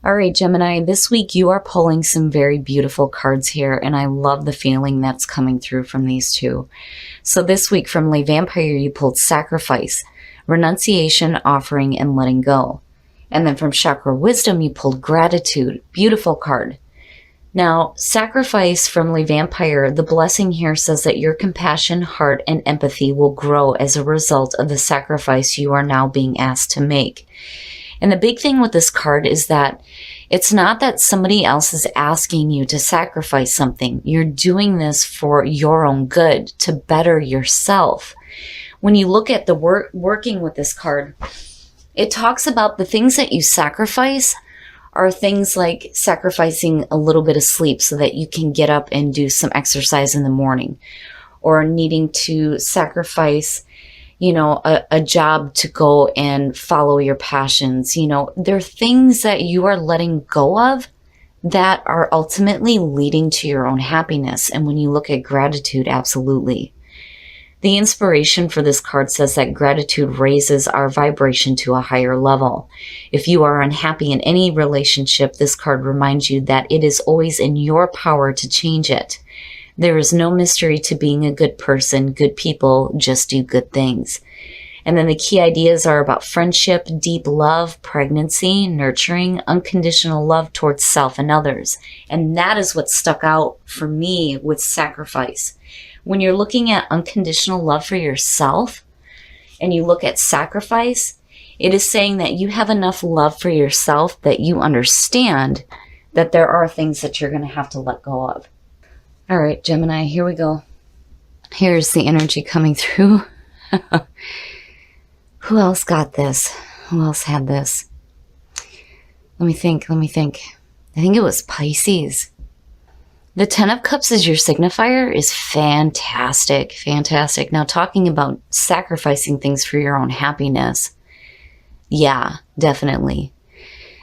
All right, Gemini, this week you are pulling some very beautiful cards here, and I love the feeling that's coming through from these two. So this week from Le Vampire, you pulled Sacrifice, Renunciation, Offering, and Letting Go. And then from Chakra Wisdom, you pulled Gratitude. Beautiful card. Now, Sacrifice from Le Vampire, the blessing here says that your compassion, heart, and empathy will grow as a result of the sacrifice you are now being asked to make. And the big thing with this card is that it's not that somebody else is asking you to sacrifice something. You're doing this for your own good, to better yourself. When you look at the working with this card, it talks about the things that you sacrifice are things like sacrificing a little bit of sleep so that you can get up and do some exercise in the morning, or needing to sacrifice a job to go and follow your passions. There are things that you are letting go of that are ultimately leading to your own happiness. And when you look at gratitude, absolutely. The inspiration for this card says that gratitude raises our vibration to a higher level. If you are unhappy in any relationship, this card reminds you that it is always in your power to change it. There is no mystery to being a good person. Good people just do good things. And then the key ideas are about friendship, deep love, pregnancy, nurturing, unconditional love towards self and others. And that is what stuck out for me with Sacrifice. When you're looking at unconditional love for yourself and you look at Sacrifice, it is saying that you have enough love for yourself that you understand that there are things that you're going to have to let go of. All right, Gemini, here we go. Here's the energy coming through. Who else got this? Who else had this? Let me think. I think it was Pisces. The Ten of Cups as your signifier is fantastic. Fantastic. Now, talking about sacrificing things for your own happiness. Yeah, definitely.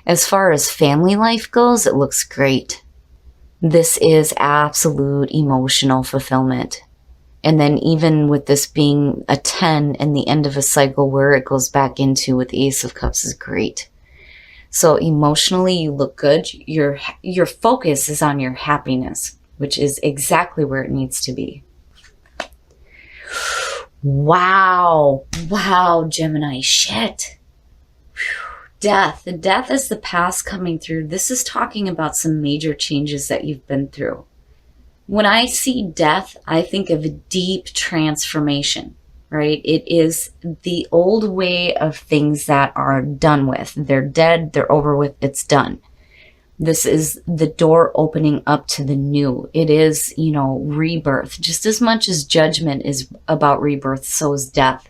As far as family life goes, it looks great. This is absolute emotional fulfillment. And then even with this being a 10 and the end of a cycle where it goes back into with the Ace of Cups is great. So emotionally, you look good. Your focus is on your happiness, which is exactly where it needs to be. Wow. Wow, Gemini. Shit. Death. The death is the past coming through. This is talking about some major changes that you've been through. When I see death, I think of a deep transformation, right? It is the old way of things that are done with. They're dead, they're over with, it's done. This is the door opening up to the new. It is, rebirth. Just as much as judgment is about rebirth, so is death.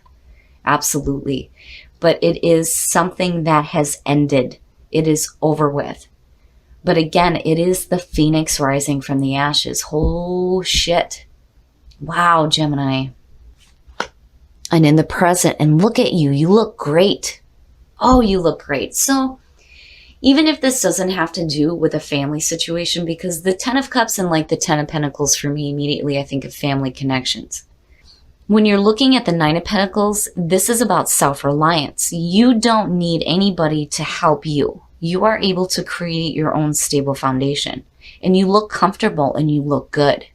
Absolutely. But it is something that has ended. It is over with. But again, it is the phoenix rising from the ashes. Oh, shit. Wow, Gemini. And in the present, and look at you. You look great. Oh, you look great. So even if this doesn't have to do with a family situation, because the Ten of Cups and like the Ten of Pentacles for me, immediately I think of family connections. When you're looking at the Nine of Pentacles, this is about self-reliance. You don't need anybody to help you. You are able to create your own stable foundation. And you look comfortable and you look good.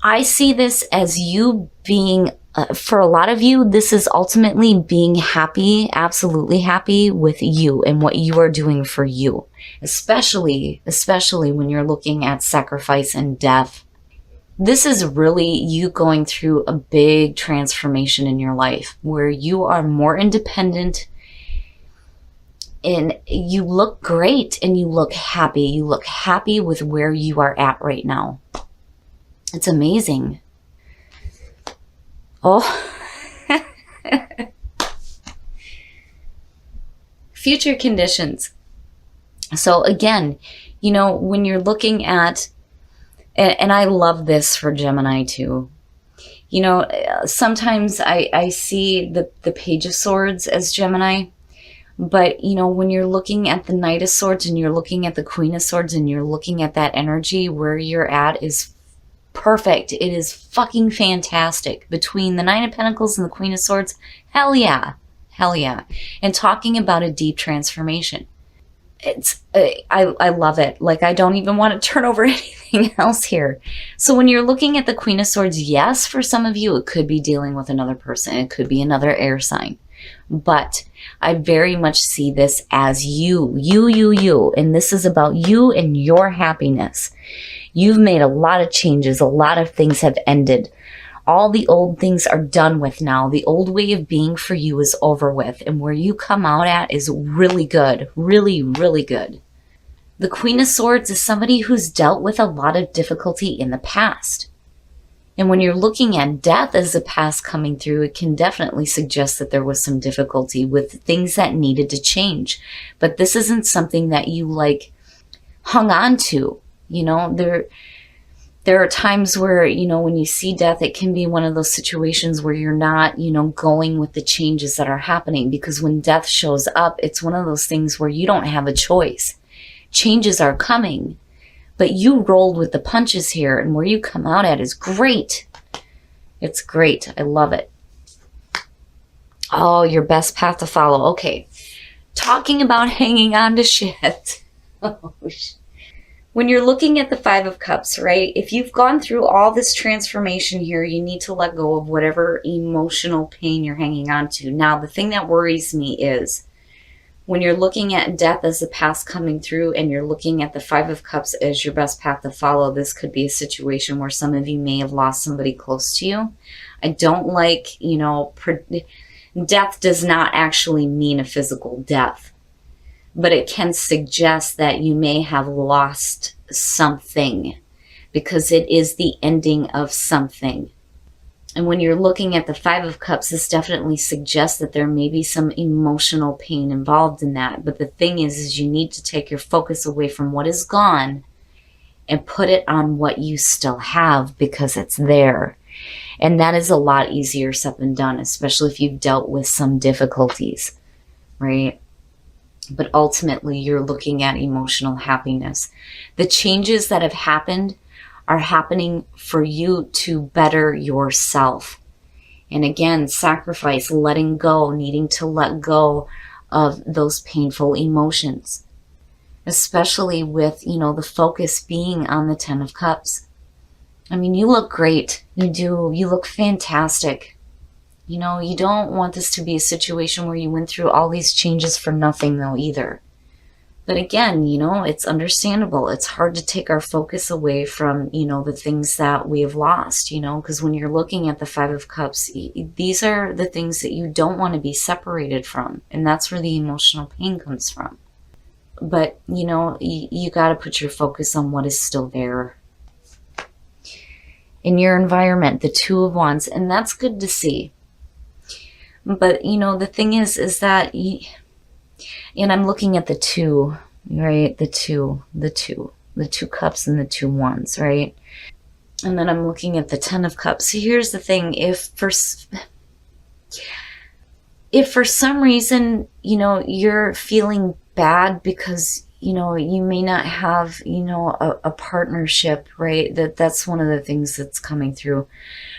I see this as you being, for a lot of you, this is ultimately being happy, absolutely happy with you and what you are doing for you. Especially when you're looking at sacrifice and death. This is really you going through a big transformation in your life where you are more independent and you look great and you look happy. You look happy with where you are at right now. It's amazing. Oh. Future conditions. So again, when you're looking at, and I love this for Gemini too. Sometimes I see the Page of Swords as Gemini. But, when you're looking at the Knight of Swords and you're looking at the Queen of Swords and you're looking at that energy, where you're at is perfect. It is fucking fantastic. Between the Nine of Pentacles and the Queen of Swords, hell yeah. Hell yeah. And talking about a deep transformation. I love it. Like, I don't even want to turn over anything else here. So when you're looking at the Queen of Swords, yes, for some of you, it could be dealing with another person. It could be another air sign. But I very much see this as you. And this is about you and your happiness. You've made a lot of changes. A lot of things have ended. All the old things are done with now. The old way of being for you is over with. And where you come out at is really good. Really, really good. The Queen of Swords is somebody who's dealt with a lot of difficulty in the past. And when you're looking at death as the past coming through, it can definitely suggest that there was some difficulty with things that needed to change. But this isn't something that you like hung on to. You know, there are times where, you know, when you see death, it can be one of those situations where you're not, you know, going with the changes that are happening. Because when death shows up, it's one of those things where you don't have a choice. Changes are coming, but you rolled with the punches here, and where you come out at is great. It's great. I love it. Oh, your best path to follow. Okay. Talking about hanging on to shit. Oh, shit. When you're looking at the Five of Cups, right, if you've gone through all this transformation here, you need to let go of whatever emotional pain you're hanging on to. Now, the thing that worries me is when you're looking at death as the past coming through and you're looking at the Five of Cups as your best path to follow, this could be a situation where some of you may have lost somebody close to you. I don't like, you know, death does not actually mean a physical death. But it can suggest that you may have lost something because it is the ending of something. And when you're looking at the Five of Cups, this definitely suggests that there may be some emotional pain involved in that. But the thing is you need to take your focus away from what is gone and put it on what you still have because it's there. And that is a lot easier said than done, especially if you've dealt with some difficulties, right? But ultimately, you're looking at emotional happiness. The changes that have happened are happening for you to better yourself. And again, sacrifice, letting go, needing to let go of those painful emotions. Especially with, you know, the focus being on the Ten of Cups. I mean, you look great. You do. You look fantastic. You know, you don't want this to be a situation where you went through all these changes for nothing, though, either. But again, you know, it's understandable. It's hard to take our focus away from, you know, the things that we have lost, you know, because when you're looking at the Five of Cups, these are the things that you don't want to be separated from. And that's where the emotional pain comes from. But, you know, you got to put your focus on what is still there. In your environment, the Two of Wands, and that's good to see. But, you know, the thing is that, and I'm looking at the two, right? The two cups and the two wands, right? And then I'm looking at the Ten of Cups. So here's the thing. If for some reason, you know, you're feeling bad because, you know, you may not have, you know, a partnership, right? That's one of the things that's coming through.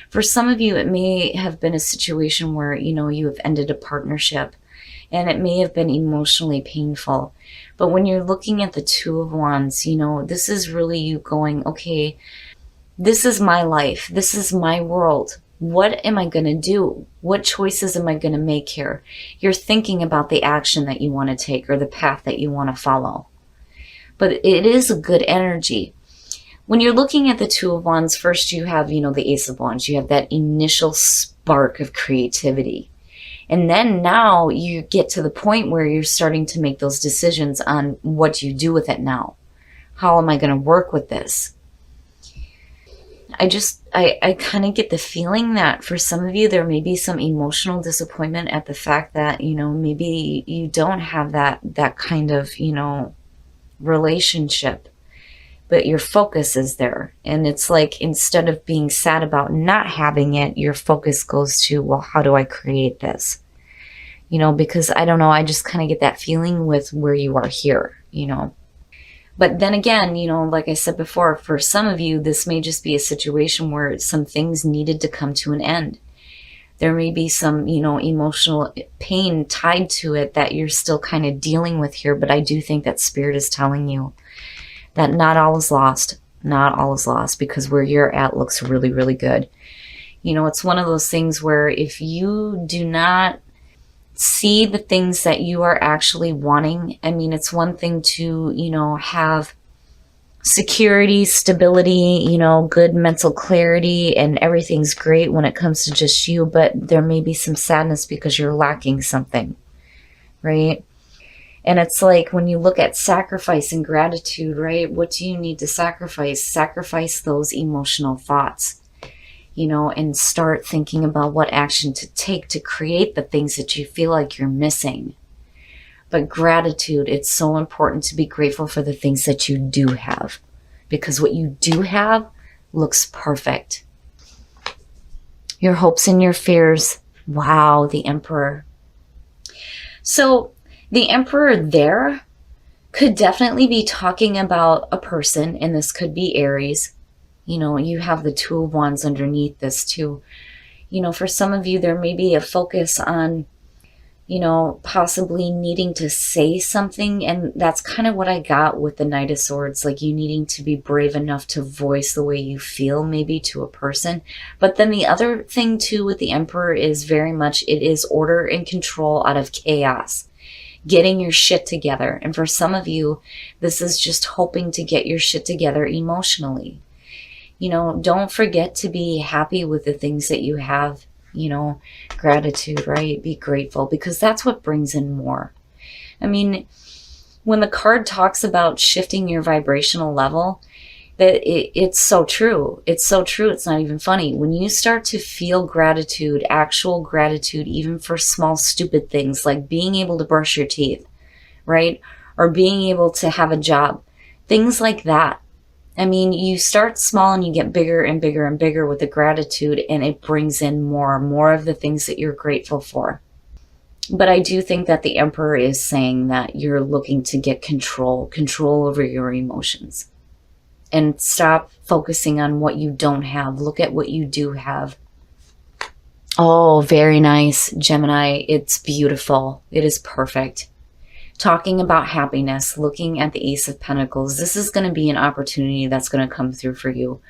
For some of you, it may have been a situation where, you know, you have ended a partnership and it may have been emotionally painful. But when you're looking at the Two of Wands, you know, this is really you going, okay, this is my life. This is my world. What am I going to do? What choices am I going to make here? You're thinking about the action that you want to take or the path that you want to follow. But it is a good energy. When you're looking at the Two of Wands, first you have, you know, the Ace of Wands. You have that initial spark of creativity. And then now you get to the point where you're starting to make those decisions on what do you do with it now? How am I going to work with this? I kind of get the feeling that for some of you, there may be some emotional disappointment at the fact that, you know, maybe you don't have that kind of, you know, relationship. But your focus is there. And it's like, instead of being sad about not having it, your focus goes to, well, how do I create this? You know, because I don't know, I just kind of get that feeling with where you are here, you know. But then again, you know, like I said before, for some of you, this may just be a situation where some things needed to come to an end. There may be some, emotional pain tied to it that you're still kind of dealing with here, but I do think that Spirit is telling you that not all is lost. Not all is lost, because where you're at looks really, really good. It's one of those things where if you do not see the things that you are actually wanting, I mean, it's one thing to, have security, stability, good mental clarity, and everything's great when it comes to just you, but there may be some sadness because you're lacking something, right? And it's like when you look at sacrifice and gratitude, right? What do you need to sacrifice? Sacrifice those emotional thoughts, and start thinking about what action to take to create the things that you feel like you're missing. But gratitude, it's so important to be grateful for the things that you do have, because what you do have looks perfect. Your hopes and your fears. Wow, the Emperor. So the Emperor there could definitely be talking about a person, and this could be Aries. You have the Two of Wands underneath this too. For some of you, there may be a focus on, possibly needing to say something. And that's kind of what I got with the Knight of Swords, like you needing to be brave enough to voice the way you feel, maybe to a person. But then the other thing too with the Emperor is very much, it is order and control out of chaos. Getting your shit together. And for some of you, this is just hoping to get your shit together emotionally. Don't forget to be happy with the things that you have. Gratitude, right? Be grateful, because that's what brings in more. I mean, when the card talks about shifting your vibrational level, it's so true. It's so true. It's not even funny. When you start to feel gratitude, actual gratitude, even for small, stupid things like being able to brush your teeth, right? Or being able to have a job, things like that. I mean, you start small and you get bigger and bigger and bigger with the gratitude, and it brings in more of the things that you're grateful for. But I do think that the Emperor is saying that you're looking to get control over your emotions. And stop focusing on what you don't have. Look at what you do have. Oh, very nice, Gemini. It's beautiful. It is perfect. Talking about happiness, looking at the Ace of Pentacles, this is going to be an opportunity that's going to come through for you.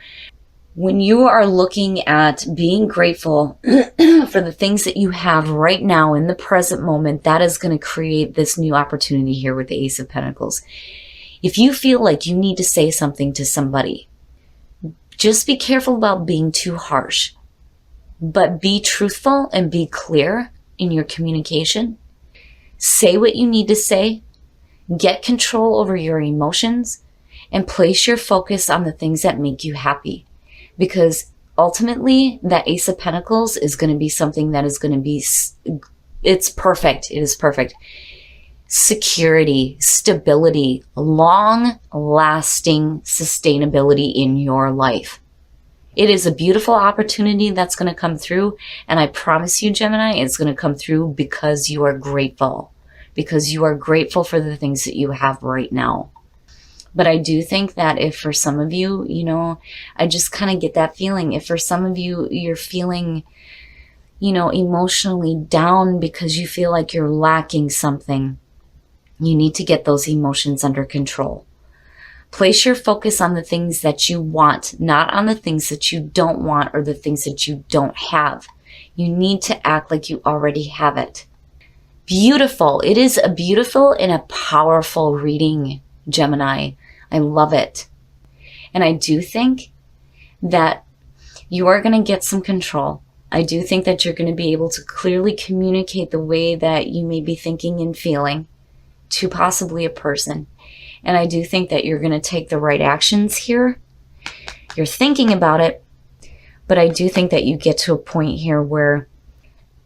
When you are looking at being grateful for the things that you have right now in the present moment, that is going to create this new opportunity here with the Ace of Pentacles. If you feel like you need to say something to somebody, just be careful about being too harsh, but be truthful and be clear in your communication. Say what you need to say, get control over your emotions, and place your focus on the things that make you happy. Because ultimately, that Ace of Pentacles is going to be something that is going to be, it's perfect. It is perfect. Security, stability, long-lasting sustainability in your life. It is a beautiful opportunity that's going to come through, and I promise you, Gemini, it's going to come through because you are grateful. Because you are grateful for the things that you have right now. But I do think that if for some of you, I just kind of get that feeling. If for some of you, you're feeling, emotionally down because you feel like you're lacking something, you need to get those emotions under control. Place your focus on the things that you want, not on the things that you don't want or the things that you don't have. You need to act like you already have it. Beautiful. It is a beautiful and a powerful reading, Gemini. I love it. And I do think that you are going to get some control. I do think that you're going to be able to clearly communicate the way that you may be thinking and feeling to possibly a person. And I do think that you're going to take the right actions here. You're thinking about it, but I do think that you get to a point here where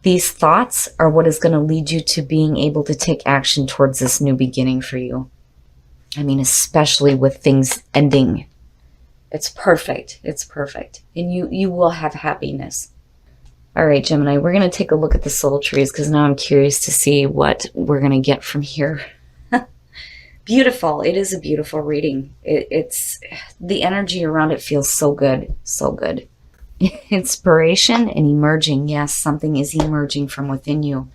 these thoughts are what is going to lead you to being able to take action towards this new beginning for you. I mean, especially with things ending. It's perfect. It's perfect. And you will have happiness. All right, Gemini, we're going to take a look at the soul trees because now I'm curious to see what we're going to get from here. Beautiful. It is a beautiful reading. It's the energy around it feels so good. So good. Inspiration and emerging. Yes, something is emerging from within you.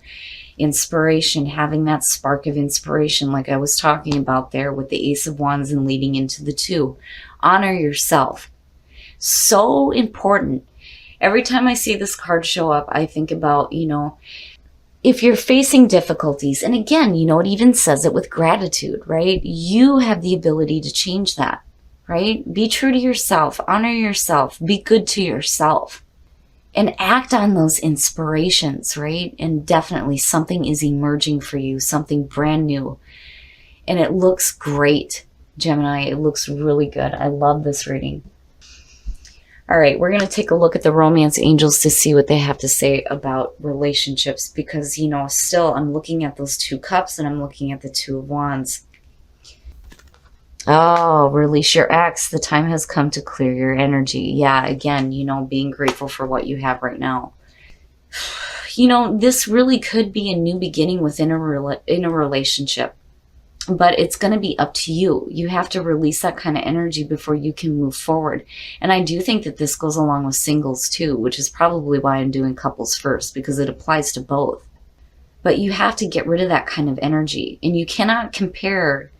Inspiration, having that spark of inspiration like I was talking about there with the Ace of Wands and leading into the 2. Honor yourself. So important. Every time I see this card show up, I think about, if you're facing difficulties, and again, it even says it with gratitude, right? You have the ability to change that, right? Be true to yourself, honor yourself, be good to yourself, and act on those inspirations, right? And definitely something is emerging for you, something brand new. And it looks great, Gemini. It looks really good. I love this reading. All right, we're going to take a look at the romance angels to see what they have to say about relationships because, still I'm looking at those 2 cups and I'm looking at the 2 of wands. Oh, release your ex. The time has come to clear your energy. Yeah, again, being grateful for what you have right now. This really could be a new beginning within a relationship. But it's going to be up to you. You have to release that kind of energy before you can move forward. And I do think that this goes along with singles too, which is probably why I'm doing couples first, because it applies to both. But you have to get rid of that kind of energy. And you cannot compare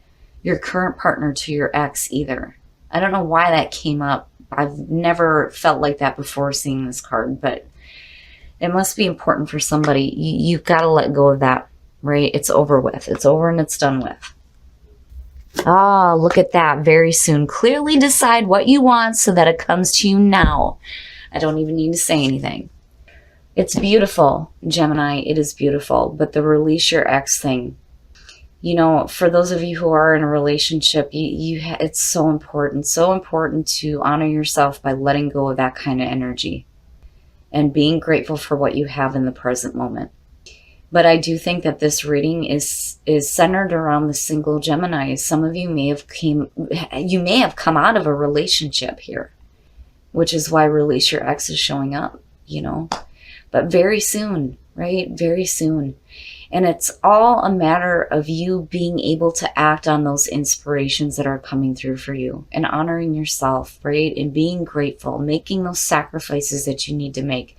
your current partner to your ex either. I don't know why that came up. I've never felt like that before seeing this card, but it must be important for somebody. You've got to let go of that, right? It's over with. It's over and it's done with. Ah, look at that. Very soon. Clearly decide what you want so that it comes to you now. I don't even need to say anything. It's beautiful, Gemini. It is beautiful. But the release your ex thing, for those of you who are in a relationship, it's so important to honor yourself by letting go of that kind of energy and being grateful for what you have in the present moment. But I do think that this reading is centered around the single Gemini. Some of you may have come out of a relationship here, which is why release your ex is showing up, But very soon, right? Very soon. And it's all a matter of you being able to act on those inspirations that are coming through for you and honoring yourself, right? And being grateful, making those sacrifices that you need to make.